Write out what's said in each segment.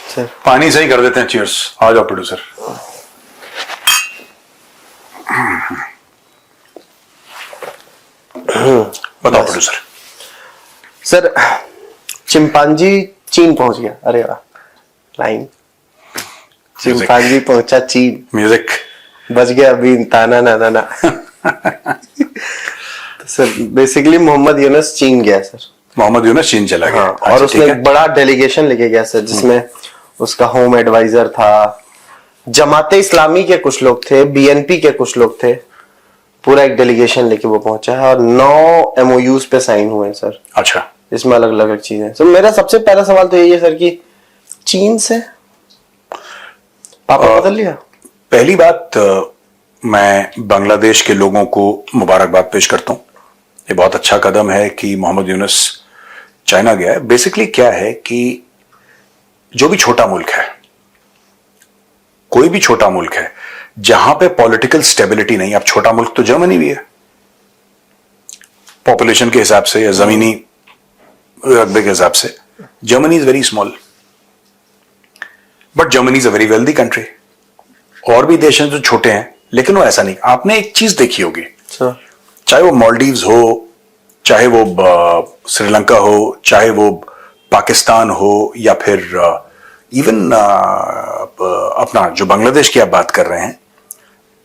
Sir पानी से ही कर देते हैं। चीयर्स। आ जाओ प्रोड्यूसर। बताओ प्रोड्यूसर। सर चिंपांजी चीन पहुंच गया। अरे वाह, लाइन। चिंपांजी पहुंचा चीन, म्यूजिक बच गया अभी ताना ना ना ना। तो सर बेसिकली मोहम्मद यूनुस चीन गया सर। मोहम्मद यूनुस चीन चला गया। हाँ, अच्छा, और उसने ठीक एक है। बड़ा डेलीगेशन लेके गया सर, जिसमें उसका होम एडवाइजर था, जमाते इस्लामी के कुछ लोग थे, बीएनपी के कुछ लोग थे। पूरा एक डेलीगेशन लेके वो पहुंचा है और 9 एमओयूज पे साइन हुए हैं सर। अच्छा, इसमें अलग अलग चीजें। तो मेरा सबसे पहला सवाल तो यही है सर कि चीन से पापा बदल लिया। पहली बात, मैं बांग्लादेश के लोगों को मुबारकबाद पेश करता हूं। ये बहुत अच्छा कदम है कि मोहम्मद यूनुस चाइना गया है। बेसिकली क्या है कि जो भी छोटा मुल्क है, कोई भी छोटा मुल्क है जहां पे पॉलिटिकल स्टेबिलिटी नहीं, अब छोटा मुल्क तो जर्मनी भी है पॉपुलेशन के हिसाब से या जमीनी रकबे के हिसाब से। Germany is very small, but Germany is a very wealthy country. और भी देश हैं जो छोटे हैं, लेकिन वो ऐसा नहीं। आपने एक चीज देखी होगी, चाहे वो मालदीव्स हो, चाहे वो श्रीलंका हो, चाहे वो पाकिस्तान हो, या फिर इवन अपना जो बांग्लादेश की आप बात कर रहे हैं,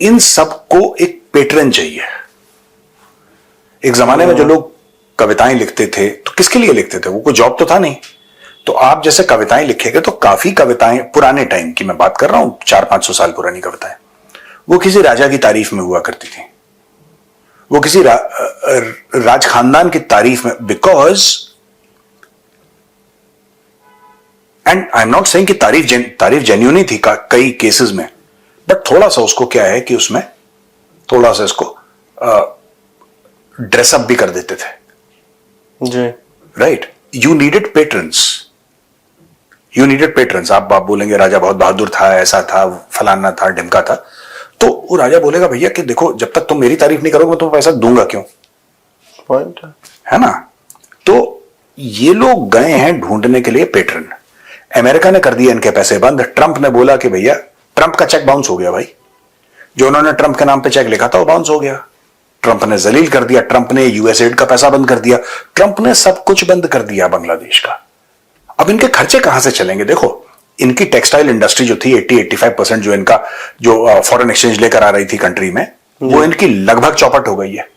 इन सबको एक पैटर्न चाहिए। एक जमाने में जो लोग कविताएं लिखते थे तो किसके लिए लिखते थे? वो कोई जॉब तो था नहीं। तो आप जैसे कविताएं लिखेंगे तो काफी कविताएं, पुराने टाइम की मैं बात कर रहा हूं, 400-500 साल पुरानी कविताएं, वो किसी राजा की तारीफ में हुआ करती थी, वो किसी राज खानदान की तारीफ में। Because, and I am not saying कि तारीफ जेन्युइन ही थी कई केसेस में, बट थोड़ा सा उसको क्या है कि उसमें थोड़ा सा इसको ड्रेसअप भी कर देते थे जी। Right. You needed patrons, you needed patrons. आप बोलेंगे राजा बहुत बहादुर था, ऐसा था, फलाना था, ढिमका था, तो वो राजा बोलेगा भैया कि देखो जब तक तुम मेरी तारीफ नहीं करोगे मैं तुम्हें पैसा दूंगा क्यों? पॉइंट है ना। तो ये लोग गए हैं ढूंढने के लिए पेट्रन। अमेरिका ने कर दिया इनके पैसे बंद। ट्रंप ने बोला कि भैया, ट्रंप का चेक बाउंस हो गया भाई, जो उन्होंने ट्रंप के नाम पे चेक लिखा था वो बाउंस हो गया। ट्रंप ने जलील कर दिया, ट्रंप ने यूएसएड का पैसा बंद कर दिया, ट्रंप ने सब कुछ बंद कर दिया बांग्लादेश का। अब इनके खर्चे कहां से चलेंगे? देखो, इनकी टेक्सटाइल इंडस्ट्री जो थी 80-85% जो इनका जो फॉरेन एक्सचेंज लेकर आ रही थी कंट्री में, वो इनकी लगभग चौपट हो गई है।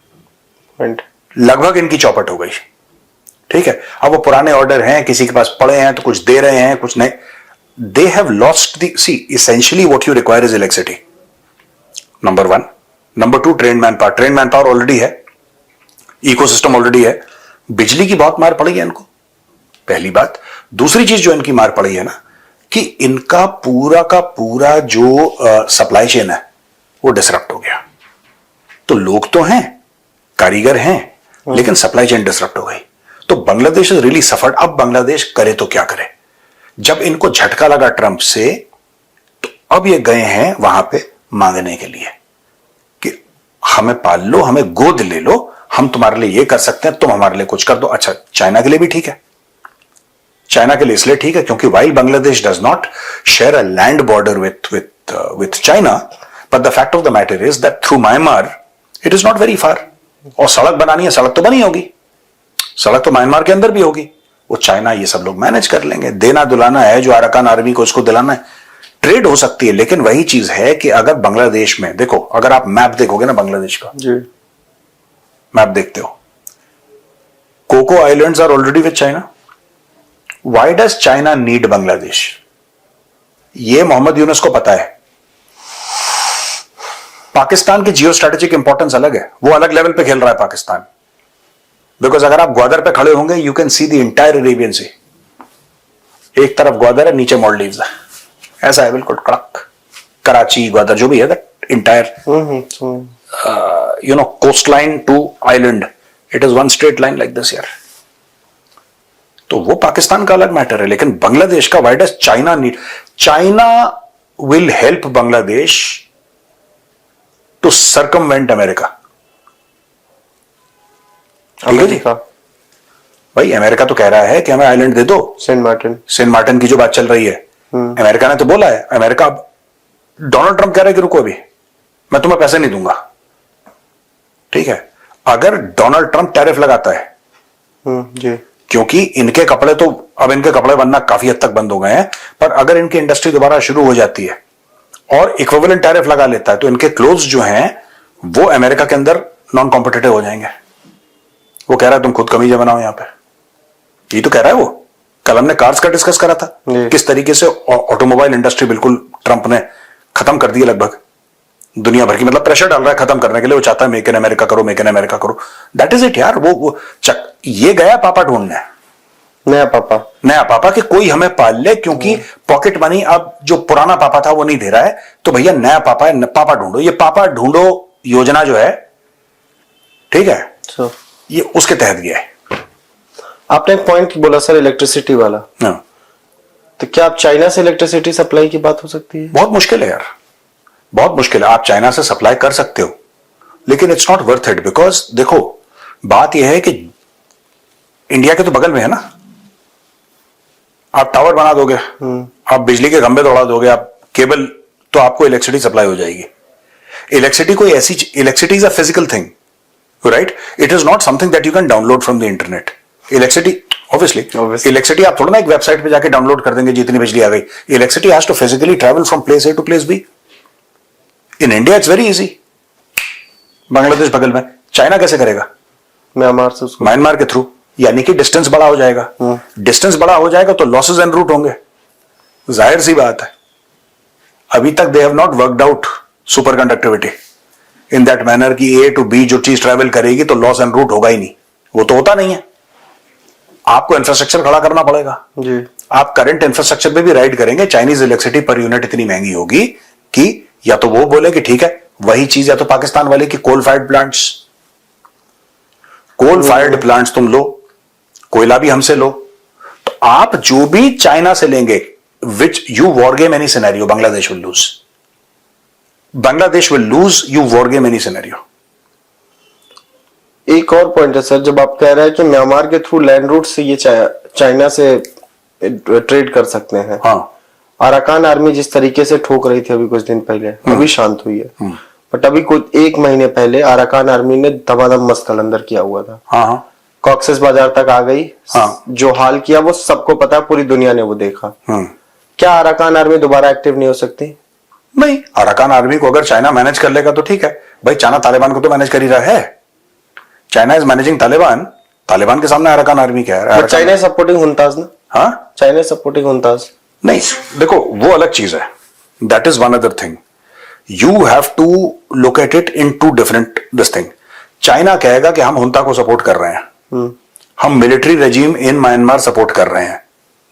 लगभग इनकी चौपट हो गई। ठीक है। अब वो पुराने ऑर्डर हैं, किसी के पास पड़े हैं तो कुछ दे रहे हैं, कुछ नहीं। They have lost the, see essentially what you require is electricity, number 1। Number 2, train manpower. Train manpower already है, इकोसिस्टम ऑलरेडी है। बिजली की बहुत मार पड़ी है इनको, पहली बात। दूसरी चीज जो इनकी मार पड़ी है ना, कि इनका पूरा का पूरा जो सप्लाई चेन है वो डिसरप्ट हो गया। तो लोग तो हैं, कारीगर हैं, लेकिन सप्लाई चेन डिसरप्ट हो गई। तो बांग्लादेश इज रियली सफर्ड। अब बांग्लादेश करे तो क्या करे? जब इनको झटका लगा ट्रंप से, तो अब ये गए हैं वहां पे मांगने के लिए कि हमें पाल लो, हमें गोद ले लो, हम तुम्हारे लिए ये कर सकते हैं, तुम हमारे लिए कुछ कर दो। अच्छा, चाइना के लिए भी ठीक है। चाइना के लिए इसलिए ठीक है क्योंकि while Bangladesh does not share a land border with China, but the fact of the matter is that through Myanmar it is not very far. और सड़क बनानी है, सड़क तो बनी होगी, सड़क तो म्यांमार के अंदर भी होगी। वो चाइना ये सब लोग मैनेज कर लेंगे। देना दुलाना है जो अराकान आर्मी को, उसको दिलाना है, ट्रेड हो सकती है। लेकिन वही चीज है कि अगर बांग्लादेश में देखो, अगर आप मैप देखोगे ना बांग्लादेश का, मैप देखते हो, Coco Islands are already with China. Why does China need Bangladesh? ये मोहम्मद यूनुस को पता है। पाकिस्तान की जियो स्ट्रेटेजिक इंपॉर्टेंस अलग है, वो अलग लेवल पे खेल रहा है पाकिस्तान। बिकॉज अगर आप ग्वादर पे खड़े होंगे, you can see the entire Arabian sea. एक तरफ ग्वादर है, नीचे मालदीव्स है, ऐसा है बिल्कुल कड़क। कराची, ग्वादर जो भी है, that entire coast line to island, it is one straight line like this यार। तो वो पाकिस्तान का अलग मैटर है। लेकिन बांग्लादेश का, why does China need? China will help Bangladesh to circumvent America. ठीक है जी। भाई अमेरिका तो कह रहा है कि हमें आइलैंड दे दो, सेंट मार्टिन। सेंट मार्टिन की जो बात चल रही है, अमेरिका ने तो बोला है, अमेरिका, डोनाल्ड ट्रंप कह रहे हैं कि रुको अभी, मैं तुम्हें पैसे नहीं दूंगा। ठीक है, अगर डोनाल्ड ट्रंप टैरिफ लगाता है, जी, क्योंकि इनके कपड़े तो अब इनके कपड़े बनना काफी हद तक बंद हो गए हैं, पर अगर इनकी इंडस्ट्री दोबारा शुरू हो जाती है और इक्विवेलेंट टैरिफ लगा लेता है, तो इनके क्लोथ्स जो हैं वो अमेरिका के अंदर नॉन कॉम्पिटिटिव हो जाएंगे। वो कह रहा है तुम खुद कमीजें बनाओ यहां पे, ये तो कह रहा है वो। कल हमने कार्स का डिस्कस करा था, किस तरीके से ऑटोमोबाइल इंडस्ट्री बिल्कुल ट्रंप ने खत्म कर दी है लगभग दुनिया भर की, मतलब प्रेशर डाल रहा है खत्म करने के लिए। वो चाहता है मेक इन अमेरिका करो, मेक इन अमेरिका करो। दैट इज इट यार। वो ये गया पापा ढूंढने, नया पापा कि कोई हमें पाल ले, क्योंकि पॉकेट मनी अब जो पुराना पापा था वो नहीं दे रहा है, तो भैया नया पापा है, पापा ढूंढो। ये पापा ढूंढो योजना जो है, ठीक है, ये उसके तहत गया है। आपने एक पॉइंट बोला सर इलेक्ट्रिसिटी वाला, तो क्या आप चाइना से इलेक्ट्रिसिटी सप्लाई की बात हो सकती है? बहुत मुश्किल है यार, बहुत मुश्किल है। आप चाइना से सप्लाई कर सकते हो, लेकिन it's not worth it. Because देखो, बात यह है कि इंडिया के तो बगल में है ना, आप टावर बना दोगे, आप बिजली के खंभे दौड़ा दोगे, आप केबल, तो आपको इलेक्ट्रिसिटी सप्लाई हो जाएगी। इलेक्ट्रिसिटी कोई ऐसी, electricity is a physical thing, right? It is not something that you can download from the internet. Electricity obviously electricity आप थोड़ा ना एक वेबसाइट पे जाके डाउनलोड कर देंगे जितनी बिजली आ गई। Electricity has to physically travel from place A to place B. In India it's very easy. Bangladesh बगल में, चाइना कैसे करेगा? म्यांमार के थ्रू, यानी कि डिस्टेंस बड़ा हो जाएगा। डिस्टेंस बड़ा हो जाएगा तो लॉसेस एंड रूट होंगे, जाहिर सी बात है। अभी तक they have not worked out super conductivity in that manner कि ए टू बी जो चीज ट्रैवल करेगी तो लॉस एंड रूट होगा ही नहीं। वो तो होता नहीं है। आपको इंफ्रास्ट्रक्चर खड़ा करना पड़ेगा जी। आप करंट इंफ्रास्ट्रक्चर पे भी राइड करेंगे, चाइनीज इलेक्ट्रिसिटी पर यूनिट इतनी महंगी होगी कि या तो वो बोले कि ठीक है वही चीज, या तो पाकिस्तान वाले की कोल फायर्ड प्लांट्स तुम लो, कोयला भी हमसे लो, तो आप जो भी चाइना से लेंगे, which you war game any scenario, Bangladesh will lose. Bangladesh will lose, you war game any scenario. एक और पॉइंट है सर, जब आप कह रहे हैं कि म्यांमार के थ्रू लैंड रूट से ये चाइना से ट्रेड कर सकते हैं। हाँ, अराकान आर्मी जिस तरीके से ठोक रही थी अभी कुछ दिन पहले, अभी शांत हुई है, बट अभी कुछ एक महीने पहले अराकान आर्मी ने धमाधम मस्त कलंदर किया हुआ था। हाँ, कॉक्सेस बाजार तक आ गई। हाँ, जो हाल किया वो सबको पता है, पूरी दुनिया ने वो देखा। क्या अराकान आर्मी दोबारा एक्टिव नहीं हो सकती? नहीं, अराकान आर्मी को अगर चाइना मैनेज कर लेगा तो ठीक है भाई। चाइना तालिबान को तो मैनेज कर ही रहा है। China is managing Taliban. Taliban के सामने अराकान आर्मी क्या है? चाइना सपोर्टिंग हुंताज ना। हाँ, चाइना सपोर्टिंग हुंताज नहीं, देखो वो अलग चीज है। That is one other thing. You have to look at it in two different this thing. China कहेगा कि हम हुंता को सपोर्ट कर रहे हैं, हम military regime in Myanmar support कर रहे हैं,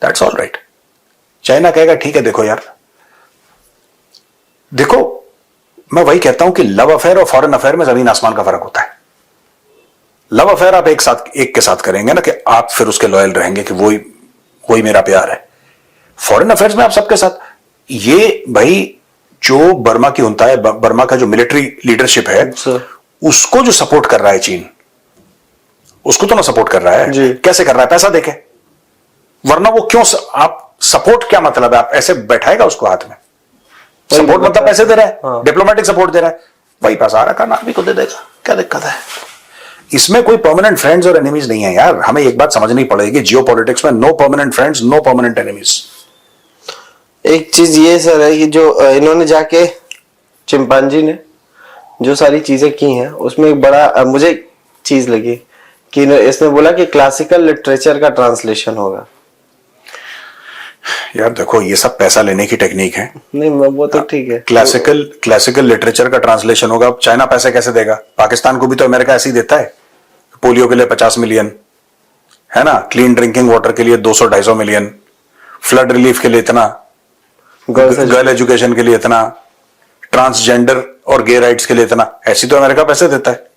दैट्स ऑल राइट। चाइना कहेगा ठीक है, देखो यार, देखो मैं वही कहता हूं कि लव अफेयर और फॉरेन अफेयर में जमीन आसमान का फर्क होता है। लव अफेयर आप एक के साथ करेंगे ना, कि आप फिर उसके लॉयल रहेंगे कि वही मेरा प्यार है। फॉरेन अफेयर्स में आप सबके साथ, ये भाई जो बर्मा की हुंता है, बर्मा का जो मिलिट्री लीडरशिप है, उसको जो सपोर्ट कर रहा है चीन, उसको तो ना सपोर्ट कर रहा है। कैसे कर रहा है? पैसा देके। वरना वो क्यों आप सपोर्ट, क्या मतलब है? आप ऐसे बैठाएगा उसको हाथ में? सपोर्ट मतलब पैसे दे रहा है, डिप्लोमेटिक सपोर्ट दे रहा है, वही पैसा अराकान आर्मी को दे देगा। क्या दिक्कत है इसमें? कोई परमानेंट फ्रेंड्स और एनिमीज नहीं है यार। हमें एक बात समझनी पड़ेगी, जियोपॉलिटिक्स में no permanent friends, no permanent enemies. एक चीज ये सर है कि जो इन्होंने जाके चिंपांजी ने जो सारी चीजें की हैं, उसमें एक बड़ा मुझे चीज लगी कि इसने बोला कि क्लासिकल लिटरेचर का ट्रांसलेशन होगा। यार देखो, ये सब पैसा लेने की टेक्निक है। नहीं, वो तो ठीक है। क्लासिकल लिटरेचर का ट्रांसलेशन होगा। चाइना पैसे कैसे देगा? पाकिस्तान को भी तो अमेरिका ऐसे ही देता है। पोलियो के लिए 50 मिलियन है ना, क्लीन ड्रिंकिंग वाटर के लिए 200-250 मिलियन, फ्लड रिलीफ के लिए इतना, गर्ल एजुकेशन के लिए इतना, ट्रांसजेंडर और गे राइट्स के लिए इतना। ऐसी तो अमेरिका पैसे देता है।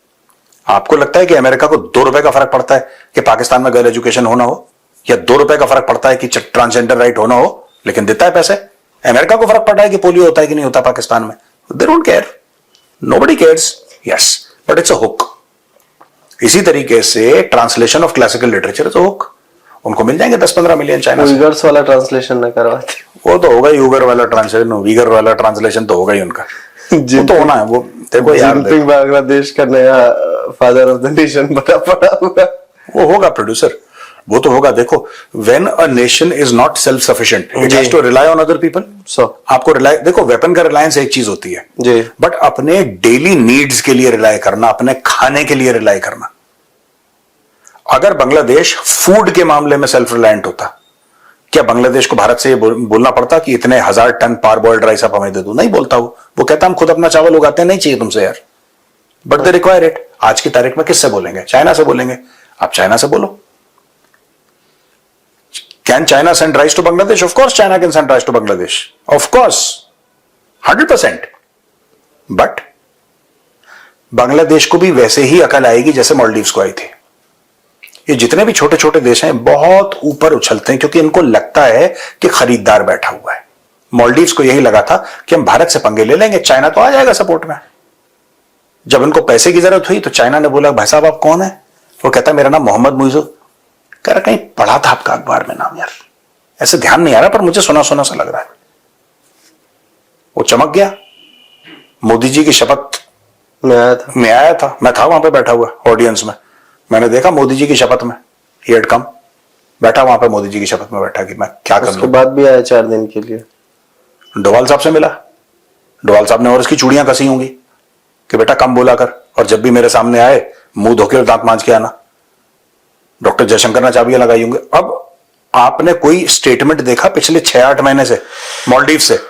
आपको लगता है कि अमेरिका को 2 रुपए का फर्क पड़ता है कि पाकिस्तान में गर्ल एजुकेशन होना हो, या 2 रुपए का फर्क पड़ता है कि ट्रांसजेंडर राइट होना हो? लेकिन देता है पैसे। अमेरिका को फर्क पड़ता है कि पोलियो होता है कि नहीं होता पाकिस्तान में? They don't care, nobody cares. Yes, but it's a hook. इसी तरीके से translation of classical literature is a hook. उनको मिल जाएंगे 10-15 मिलियन चाइना से। उइगर्स वाला ट्रांसलेशन ना करवाते। वो तो होगा ही, यूगर वाला ट्रांसलेशन, वीगर वाला ट्रांसलेशन तो होगा ही उनका, वो तो होना है। वो देखो यार, जिनपिंग बांग्लादेश का नया फादर ऑफ द नेशन बना पड़ा हुआ, वो होगा प्रोड्यूसर, वो तो होगा। देखो, when a nation is not self sufficient, it has to rely on other people. आपको रिलाई, देखो वेपन का रिलायंस एक चीज होती है जी, बट अपने डेली नीड्स के लिए रिलाई करना, अपने खाने के लिए रिलाई करना। अगर बांग्लादेश फूड के मामले में सेल्फ रिलायंट होता, क्या बांग्लादेश को भारत से ये बोलना पड़ता कि इतने 1000 टन पार बॉइल्ड राइस आप हमें दे दो? नहीं बोलता वो कहता हम खुद अपना चावल उगाते हैं, नहीं चाहिए तुमसे यार, बट दे रिक्वायर इट। आज की तारीख में किससे बोलेंगे? चाइना से बोलेंगे। आप चाइना से बोलो, can China send rice to Bangladesh? Of course China can send rice to Bangladesh, of course 100%। But Bangladesh को भी वैसे ही अकल आएगी जैसे मालदीव्स को आई थी। ये जितने भी छोटे छोटे देश हैं बहुत ऊपर उछलते हैं क्योंकि इनको लगता है कि खरीदार बैठा हुआ है। मालदीव्स को यही लगा था कि हम भारत से पंगे ले लेंगे, चाइना तो आ जाएगा सपोर्ट में। जब इनको पैसे की जरूरत हुई तो चाइना ने बोला भाई साहब आप कौन है? वो कहता मेरा नाम मोहम्मद मुइज़ो। कह रहा कहीं पढ़ा था आपका अखबार में नाम यार, ऐसे ध्यान नहीं आ रहा पर मुझे सुना सुना सा लग रहा है। वो चमक गया। मोदी जी की शपथ मैं आया था, मैं था वहां पे बैठा हुआ ऑडियंस में, मैंने देखा मोदी जी की शपथ में ही हैड कम, बैठा वहां पे मोदी जी की शपथ में बैठा कि मैं क्या कर उसके बाद भी आया 4 दिन के लिए। डोवाल साहब से मिला, डोवाल साहब ने और उसकी चूड़ियां कसी होंगी कि बेटा कम बोला कर, और जब भी मेरे सामने आए मुंह धोके और दांत मांज के आना। डॉक्टर जयशंकर ने चाबियां लगाई होंगी। अब आपने कोई स्टेटमेंट देखा पिछले 6-8 महीने से मालदीव से?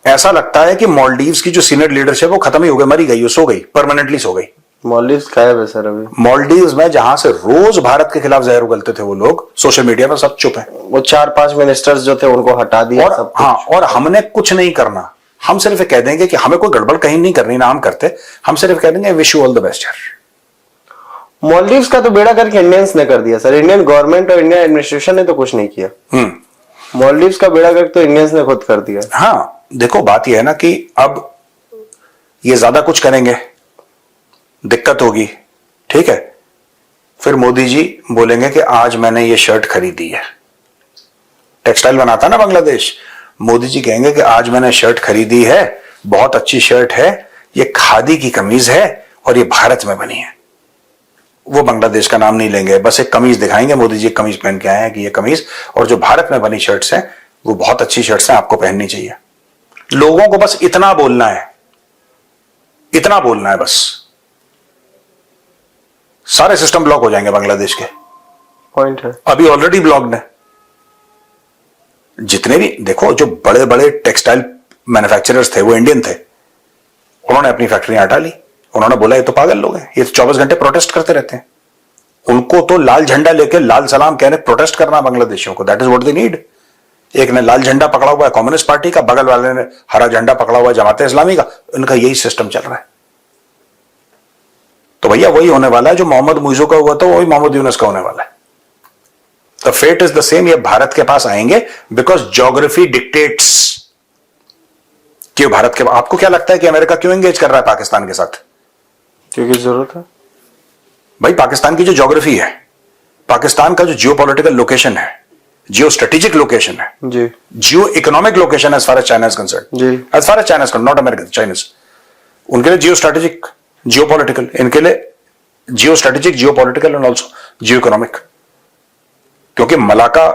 ऐसा लगता है कि मालदीव्स की जो सीनियर लीडरशिप वो खत्म ही हो गई, मरी गई, सो गई, परमानेंटली सो गई। मालदीव्स गायब है सर अभी। मालदीव्स में जहां से रोज भारत के खिलाफ जहर उगलते थे वो लोग, सोशल मीडिया पर सब चुप है। वो 4-5 मिनिस्टर्स जो थे उनको हटा दिया और सब हाँ, और हमने कुछ नहीं करना, हम सिर्फ कह देंगे कि हमें कोई गड़बड़ कहीं नहीं करनी, ना हम करते, हम सिर्फ कह देंगे wish you all the best यार। मालदीव्स का तो बेड़ा करके इंडियंस ने कर दिया सर, इंडियन गवर्नमेंट और इंडियन एडमिनिस्ट्रेशन ने तो कुछ नहीं किया। मालदीव्स का बेड़ा करके तो इंडियंस ने खुद कर दिया। हाँ देखो बात यह है ना कि अब ये ज्यादा कुछ करेंगे दिक्कत होगी, ठीक है। फिर मोदी जी बोलेंगे कि आज मैंने ये शर्ट खरीदी है, टेक्सटाइल बनाता ना बांग्लादेश, मोदी जी कहेंगे कि आज मैंने शर्ट खरीदी है, बहुत अच्छी शर्ट है, ये खादी की कमीज है और ये भारत में बनी है। वो बांग्लादेश का नाम नहीं लेंगे, बस एक कमीज दिखाएंगे, मोदी जी कमीज पहन के आए हैं कि ये कमीज और जो भारत में बनी शर्ट्स हैं वो बहुत अच्छी शर्ट्स हैं, आपको पहननी चाहिए। लोगों को बस इतना बोलना है, इतना बोलना है बस, सारे सिस्टम ब्लॉक हो जाएंगे बांग्लादेश के। पॉइंट है, अभी ऑलरेडी ब्लॉक्ड है। जितने भी देखो जो बड़े बड़े टेक्सटाइल मैन्युफैक्चरर्स थे वो इंडियन थे, उन्होंने अपनी फैक्ट्रियां हटा ली। उन्होंने बोला ये तो पागल लोग हैं, ये 24 घंटे प्रोटेस्ट करते रहते हैं। उनको तो लाल झंडा लेके लाल सलाम कहने प्रोटेस्ट करना बांग्लादेशियों को, that is what they need. एक ने लाल झंडा पकड़ा हुआ है कम्युनिस्ट पार्टी का, बगल वाले ने हरा झंडा पकड़ा हुआ है जमात इस्लामी का, उनका यही सिस्टम चल रहा है। तो भैया वही होने वाला है जो मोहम्मद मुइज़ो का हुआ था, वही मोहम्मद यूनुस का होने वाला है। The fate is the same. ये भारत के पास आएंगे बिकॉज ज्योग्राफी डिक्टेट्स कि भारत के। आपको क्या लगता है कि अमेरिका क्यों एंगेज कर रहा है पाकिस्तान के साथ? क्योंकि जरूरत है भाई। पाकिस्तान की जो ज्योग्राफी है, पाकिस्तान का जो जियोपॉलिटिकल लोकेशन है, जियो स्ट्रेटेजिक लोकेशन है जी, geo economic location as far as China is concern, जी, as far as China is not America, Chinese, उनके लिए जियो स्ट्रेटेजिक, जियोपॉलिटिकल, इनके लिए geo strategic, geopolitical and also geo economic. क्योंकि Malacca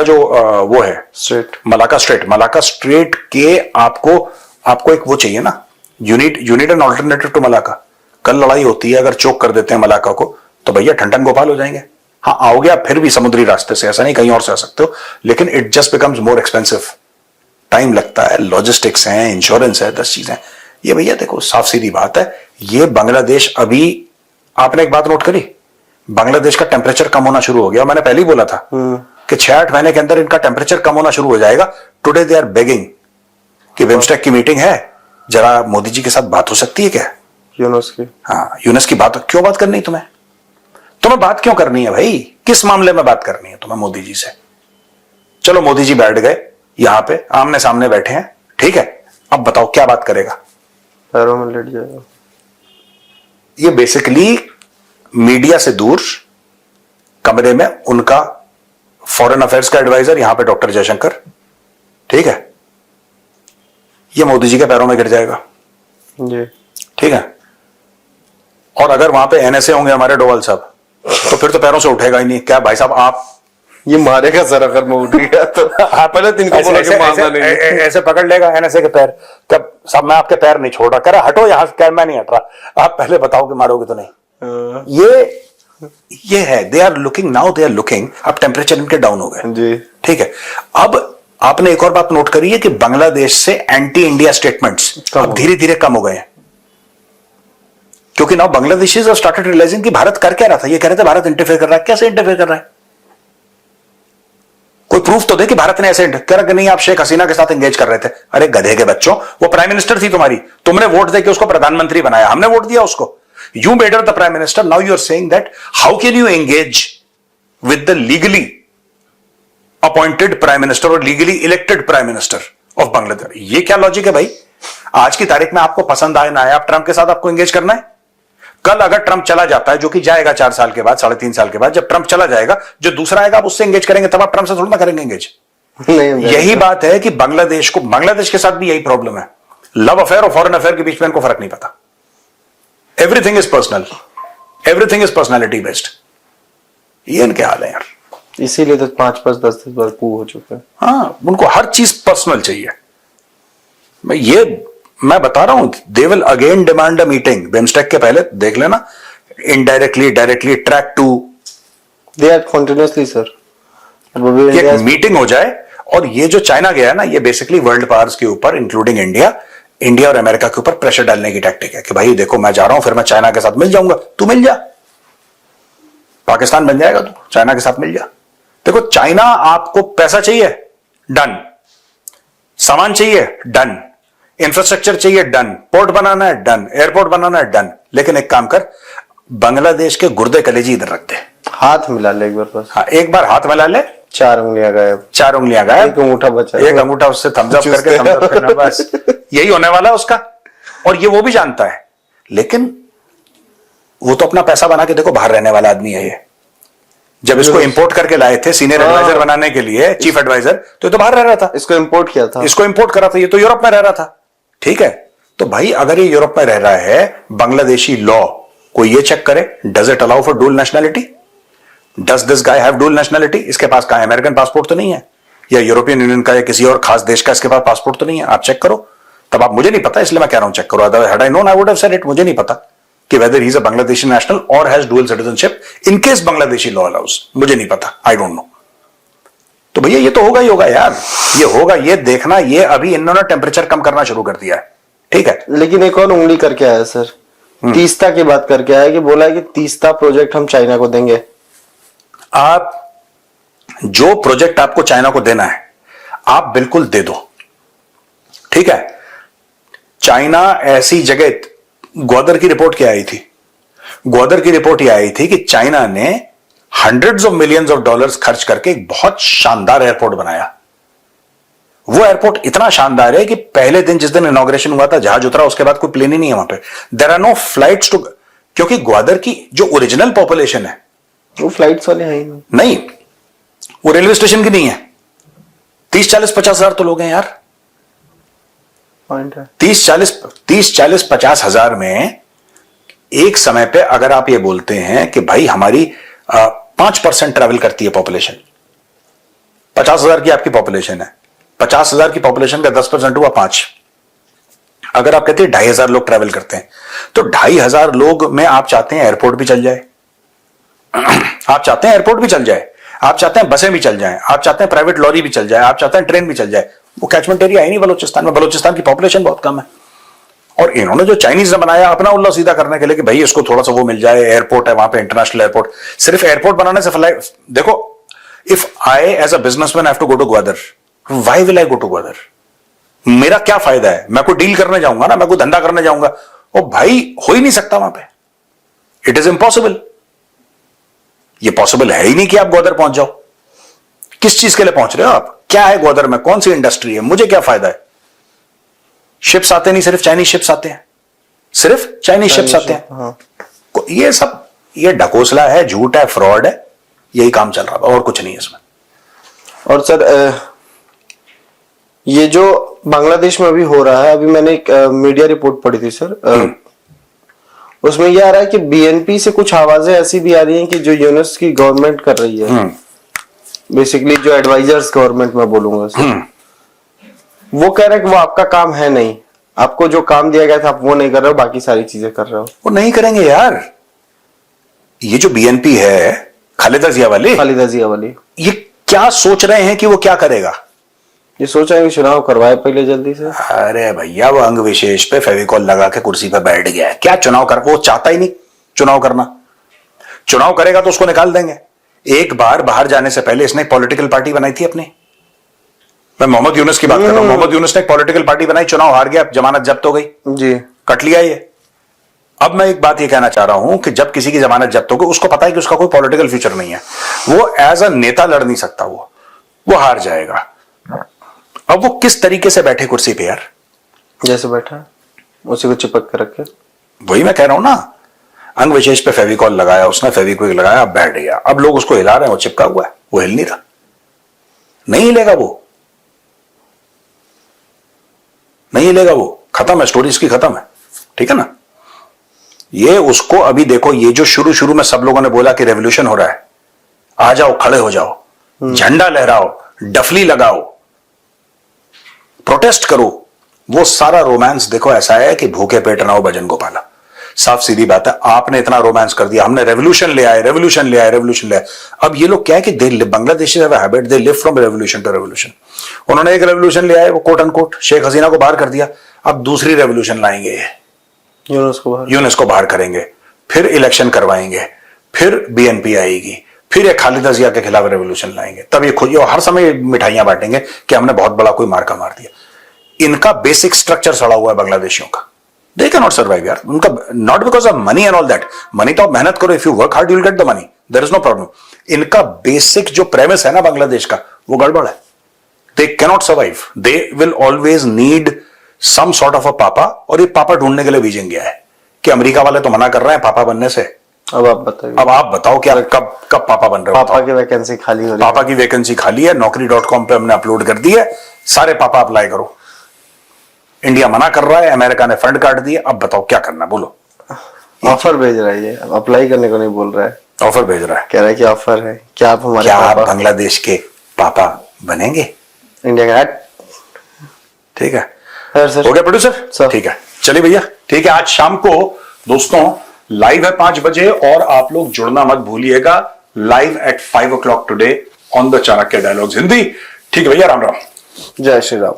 जो वो है स्ट्रेट, मलाका स्ट्रेट के आपको एक वो चाहिए ना, you need an alternative to Malacca. कल लड़ाई होती है, अगर चोक कर देते हैं मलाका को तो भैया ठंडन गोपाल हो जाएंगे। हाँ आओगे आप फिर भी समुद्री रास्ते से, ऐसा नहीं कहीं और से आ सकते हो, लेकिन it just becomes more expensive, time लगता है, लॉजिस्टिक्स हैं, इंश्योरेंस है, 10 चीजें। ये भैया देखो साफ सीधी बात है, ये बांग्लादेश अभी, आपने एक बात नोट करी, बांग्लादेश का टेम्परेचर कम होना शुरू हो गया। मैंने पहले ही बोला था कि 6-8 महीने के अंदर इनका टेम्परेचर कम होना शुरू हो जाएगा। टुडे दे आर बेगिंग कि बिम्स्टेक की मीटिंग है, जरा मोदी जी के साथ बात हो सकती है क्या? यूनुस की, हाँ यूनुस की बात, क्यों बात करनी तुम्हें बात क्यों करनी है भाई? किस मामले में बात करनी है तुम्हें मोदी जी से? चलो मोदी जी बैठ गए यहां पे, आमने सामने बैठे हैं, ठीक है, अब बताओ क्या बात करेगा? पैरों में लेट जाएगा। ये बेसिकली मीडिया से दूर कमरे में उनका फॉरेन अफेयर्स का एडवाइजर, यहां पे डॉक्टर जयशंकर, ठीक है, ये मोदी जी के पैरों में गिर जाएगा, जी। ठीक है। और अगर वहां पे एनएसए होंगे हमारे डोवाल साहब, तो फिर तो पैरों से उठेगा ही नहीं। क्या भाई साहब आप ये मारेगा सर अगर मैं उठ गया तो। पहले तो इनको बोला कि मारना नहीं है। ऐसे पकड़ लेगा एनएसए के पैर, कब साहब मैं आपके पैर नहीं छोड़ रहा, कह रहा हटो यहां से, क्या मैं नहीं हट रहा, आप पहले बताओ कि मारोगे तो नहीं। ये है, they are looking now, they are looking, अब टेम्परेचर इनके डाउन हो गए जी। ठीक है। अब आपने एक और बात नोट करी है कि बांग्लादेश से एंटी इंडिया स्टेटमेंट्स अब धीरे धीरे कम हो गए हैं, क्योंकि now Bangladeshis have started realising कि भारत कर क्या रहा था। ये कह रहे थे भारत इंटरफेयर कर रहा है, कैसे इंटरफेयर कर रहा है, कोई प्रूफ तो दे कि भारत ने ऐसे कह रहा कि नहीं आप शेख हसीना के साथ एंगेज कर रहे थे। अरे गधे के बच्चों, वो प्राइम मिनिस्टर थी तुम्हारी, तुमने वोट देके उसको प्रधानमंत्री बनाया, हमने वोट दिया उसको, you made her the prime minister, now you are saying that how can you engage with the legally appointed prime minister और legally elected prime minister of Bangladesh. ये क्या लॉजिक है भाई? आज की तारीख में आपको पसंद आए ना आए, आप ट्रंप के साथ आपको एंगेज करना है। कल अगर ट्रंप चला जाता है, जो कि जाएगा 4 साल के बाद, 3.5 साल के बाद, जब ट्रंप चला जाएगा, जो दूसरा आएगा आप उससे एंगेज करेंगे, तब आप ट्रंप से थोड़ा ना करेंगे एंगेज। यही बात है कि बांग्लादेश के साथ भी यही प्रॉब्लम है। लव अफेयर और फॉरेन अफेयर के बीच में इनको फर्क नहीं पता। Everything is personal, everything is personality based. ये इनके हाल है यार, इसीलिए तो 5-5, 10-10 बार कू हो चुके हैं। हाँ, उनको हर चीज पर्सनल चाहिए। मैं बता रहा हूं, they will again demand a meeting BIMSTEC के पहले, देख लेना, indirectly directly track two, they are continuously sir, एक मीटिंग हो जाए। और ये जो चाइना गया है ना, ये बेसिकली वर्ल्ड पावर्स के ऊपर इंक्लूडिंग इंडिया और अमेरिका के ऊपर प्रेशर डालने की टैक्टिक है कि भाई देखो मैं जा रहा हूं, फिर मैं चाइना के साथ मिल जाऊंगा, तू मिल जा, पाकिस्तान बन जाएगा, तू चाइना के साथ मिल जा। देखो चाइना, आपको पैसा चाहिए, डन, सामान चाहिए, डन, इंफ्रास्ट्रक्चर चाहिए, डन, पोर्ट बनाना है, डन, एयरपोर्ट बनाना है, डन। लेकिन एक काम कर, बांग्लादेश के गुर्दे कलेजी इधर रख दे, हाथ मिला ले एक बार बस। हाँ, एक बार हाथ मिला ले, 4 उंगलियां गायब, 4 उंगलियां गायब, एक अंगूठा बचा, एक अंगूठा उससे थम्स अप करके थम्स अप करना, बस यही होने वाला है उसका। और ये वो भी जानता है, लेकिन वो तो अपना पैसा बना के, देखो बाहर रहने वाला आदमी है ये। जब इसको इंपोर्ट करके लाए थे सीनियर एडवाइजर बनाने के लिए, चीफ एडवाइजर, तो ये तो बाहर रह रहा था, इसको इंपोर्ट किया था, इसको इंपोर्ट करा था, ये तो यूरोप में रह रहा था, ठीक है। तो भाई अगर ये यूरोप में रह रहा है, बांग्लादेशी लॉ को ये चेक करे, does it allow for dual nationality, does this guy have dual nationality, इसके पास कहां अमेरिकन पासपोर्ट तो नहीं है, या यूरोपियन यूनियन का या किसी और खास देश का इसके पास पासपोर्ट तो नहीं है, आप चेक करो। तब आप, मुझे नहीं पता इसलिए मैं कह रहा हूं चेक करो, had I known I would have said it, मुझे नहीं पता कि whether he is a Bangladeshi national और has dual citizenship in case Bangladeshi law allows, मुझे नहीं पता, आई डोंट नो। तो भैया ये तो होगा ही होगा यार, ये होगा, ये देखना, ये अभी इन्होंने टेम्परेचर कम करना शुरू कर दिया है, ठीक है। लेकिन एक और उंगली करके आया सर, तीस्ता की बात करके आया, कि बोला है कि तीस्ता प्रोजेक्ट हम चाइना को देंगे। आप जो प्रोजेक्ट आपको चाइना को देना है, आप बिल्कुल दे दो, ठीक है। चाइना ऐसी जगह, ग्वादर की रिपोर्ट क्या आई थी? ग्वादर की रिपोर्ट यह आई थी कि चाइना ने hundreds of millions of dollars खर्च करके एक बहुत शानदार एयरपोर्ट बनाया। वो एयरपोर्ट इतना शानदार है कि पहले दिन, जिस दिन इनॉग्रेशन हुआ था, जहाज उतरा, उसके बाद कोई प्लेन ही नहीं है वहां पे, there are no flights to, क्योंकि ग्वादर की जो ओरिजिनल पॉपुलेशन है, वो फ्लाइट्स वाले हैं ही नहीं, वो रेलवे स्टेशन की नहीं है। 30-40-50 हजार तो लोग हैं यार, पॉइंट है। 30-40-50 हजार में एक समय पे अगर आप ये बोलते हैं कि भाई हमारी 5% ट्रैवल करती है पॉपुलेशन, 50 हजार की आपकी पॉपुलेशन है, 50 हजार की पॉपुलेशन का 10% हुआ 5, अगर आप कहते हैं 2,500 लोग ट्रैवल करते हैं, तो 2,500 लोग में आप चाहते हैं एयरपोर्ट भी चल जाए, आप चाहते हैं एयरपोर्ट भी चल जाए, आप चाहते हैं बसें भी चल जाएं, आप चाहते हैं प्राइवेट लॉरी भी चल जाए, आप चाहते हैं ट्रेन भी चल जाए। वो कैचमेंट एरिया है नहीं बलूचिस्तान में, बलूचिस्तान की पॉपुलेशन बहुत कम है। और इन्होंने जो चाइनीज ने बनाया अपना उल्ला सीधा करने के लिए कि भाई इसको थोड़ा सा वो मिल जाए, एयरपोर्ट है वहां पे, इंटरनेशनल एयरपोर्ट, सिर्फ एयरपोर्ट बनाने से फ्लाई, देखो, if I as a businessman have to go to Gwadar, why will I go to Gwadar? मेरा क्या फायदा है? मैं कोई डील करने जाऊंगा ना, मैं कोई धंधा करने जाऊंगा, ओ भाई हो ही नहीं सकता वहां पे, इट इज इम्पॉसिबल। ये पॉसिबल है ही नहीं कि आप ग्वादर पहुंच जाओ। किस चीज के लिए पहुंच रहे हो आप? क्या है ग्वादर में? कौन सी इंडस्ट्री है? मुझे क्या फायदा है? शिप्स आते नहीं, सिर्फ चाइनीज शिप्स आते हैं, सिर्फ चाइनीज शिप्स आते हैं। हाँ। ये सब ये ढकोसला है, झूठ है, फ्रॉड है, यही काम चल रहा है और कुछ नहीं है इसमें। और सर ये जो बांग्लादेश में अभी हो रहा है, अभी मैंने एक मीडिया रिपोर्ट पढ़ी थी सर, उसमें ये आ रहा है कि बीएनपी से कुछ आवाजें ऐसी भी आ रही हैं कि जो यूनुस की गवर्नमेंट कर रही है, बेसिकली जो एडवाइजर्स गवर्नमेंट में बोलूंगा सर, वो कह रहे हैं कि वो आपका काम है नहीं, आपको जो काम दिया गया था आप वो नहीं कर रहे हो, बाकी सारी चीजें कर रहे हो। वो नहीं करेंगे यार। ये जो बीएनपी है, खालिदा जिया वाली, ये क्या सोच रहे हैं कि वो क्या करेगा? ये सोच रहे हैं कि चुनाव करवाए पहले जल्दी से। अरे भैया, वो अंग विशेष पे फेविकॉल लगा के कुर्सी पे बैठ गया है, क्या चुनाव कर, वो चाहता ही नहीं चुनाव करना। चुनाव करेगा तो उसको निकाल देंगे। एक बार बाहर जाने से पहले इसने पॉलिटिकल पार्टी बनाई थी अपनी। मैं मोहम्मद यूनुस की बात कर रहा हूं। मोहम्मद यूनुस ने एक पॉलिटिकल पार्टी बनाई, चुनाव हार गया, जमानत जब्त हो गई जी, कट लिया ये। अब मैं एक बात ये कहना चाह रहा हूं कि जब किसी की जमानत जब्त हो गई, उसको पता है कि उसका कोई पॉलिटिकल फ्यूचर नहीं है, वो एज अ नेता लड़ नहीं सकता, वो हार जाएगा। अब वो किस तरीके से बैठे कुर्सी पे यार, जैसे बैठा उसी को चिपक के रखे। वही मैं कह रहा हूं ना, अंग विशेष पे फेविकॉल लगाया उसने, फेविक्विक लगाया, अब बैठ गया। अब लोग उसको हिला रहे हैं, वो चिपका हुआ है, वो हिल नहीं रहा, नहीं हिलेगा, वो नहीं हिलेगा, वो खत्म है, स्टोरी इसकी खत्म है। ठीक है ना? ये उसको अभी देखो, ये जो शुरू में सब लोगों ने बोला कि रेवोल्यूशन हो रहा है, आ जाओ, खड़े हो जाओ, झंडा लहराओ, डफली लगाओ, प्रोटेस्ट करो, वो सारा रोमांस देखो ऐसा है कि भूखे पेट ना हो भजन गोपाला। साफ सीधी बात है, आपने इतना रोमांस कर दिया, हमने रेवोल्यूशन ले आए, रेवोल्यूशन ले आए, रेवोल्यूशन ले आए। अब ये लोग क्या है कि Bangladesh habit, they live from revolution to revolution. उन्होंने एक रेवोल्यूशन ले आए, वो कोट अनकोट शेख हसीना को बाहर कर दिया, अब दूसरी रेवोल्यूशन लाएंगे, यूनुस को बाहर करेंगे, फिर इलेक्शन करवाएंगे, फिर बीएनपी आएगी, फिर एक खालिदा जिया के खिलाफ रेवोल्यूशन लाएंगे, तब ये खुद हर समय मिठाइयां बांटेंगे कि हमने बहुत बड़ा कोई मार्का मार दिया। इनका बेसिक स्ट्रक्चर सड़ा हुआ है बांग्लादेशियों का। दे कैन नॉट सर्वाइव यार, उनका not because of money and all that. Money तो आप मेहनत करो, if you work hard you will get the money, there is no problem. इनका बेसिक जो प्रेमिस है ना बांग्लादेश का, वो गड़बड़ है। They cannot survive, they will always need some sort of a papa, और ये पापा ढूंढने के लिए बीजिंग गया है कि अमेरिका वाले तो मना कर रहे हैं पापा बनने से। अब आप बताइए, अब आप बताओ कि आप कब पापा बन रहे हो? पापा की वैकेंसी खाली हो रही है। पापा की वैकेंसी खाली है, naukri.com पे हमने अपलोड कर दी है, सारे पापा अप्लाई करो। इंडिया मना कर रहा है, अमेरिका ने फंड काट दिए, अब बताओ क्या करना, बोलो। ऑफर भेज रहा है, ये अप्लाई करने को नहीं बोल रहा है, ऑफर भेज रहा है, कह रहा है कि ऑफर है, क्या आप हमारे आप बांग्लादेश के पापा बनेंगे? इंडिया का? ठीक है सर, हो गया प्रोड्यूसर? ठीक है, चलिए भैया, ठीक है। आज शाम को दोस्तों लाइव है 5 बजे, और आप लोग जुड़ना मत भूलिएगा, live at 5 o'clock today on the Chanakya dialogues Hindi. ठीक है भैया, राम राम, जय श्री राम।